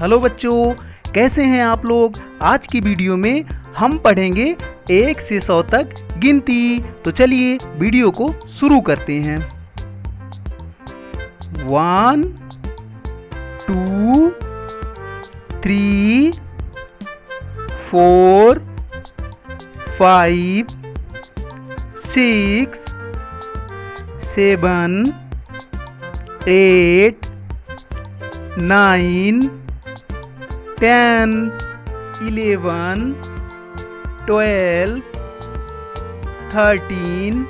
Hello बच्चों, कैसे हैं आप लोग। आज की वीडियो में हम पढ़ेंगे 1 से 100 तक गिनती। तो चलिए वीडियो को शुरू करते हैं। 1 2 3 4 5 6 7 8 9 10 11 12 13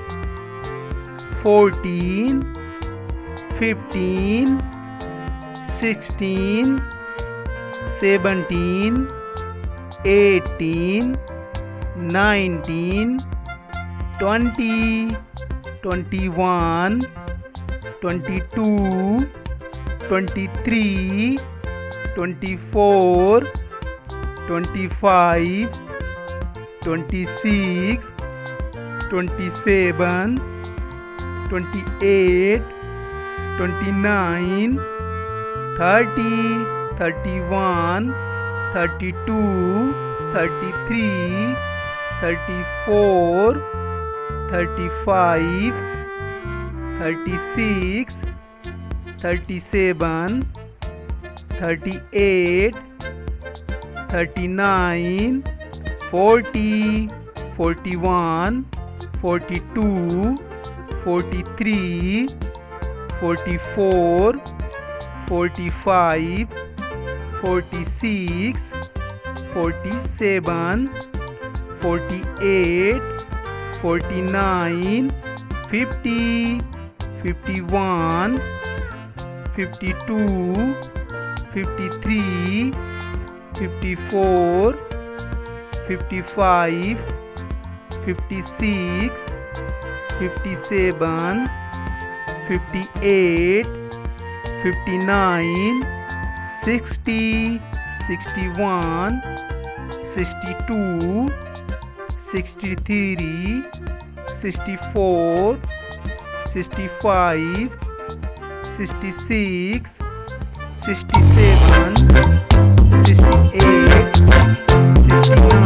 14 15 16 17 18 19 20 21 22 23 24 25 26 27 28 29 30 31 32 33 34 35 36 37 38 39 40 41 42 43 44 45 46 47 48 49 50 51 52 53 54 55 56 57 58 59 60 61 62 63 64 65 66 67 68 69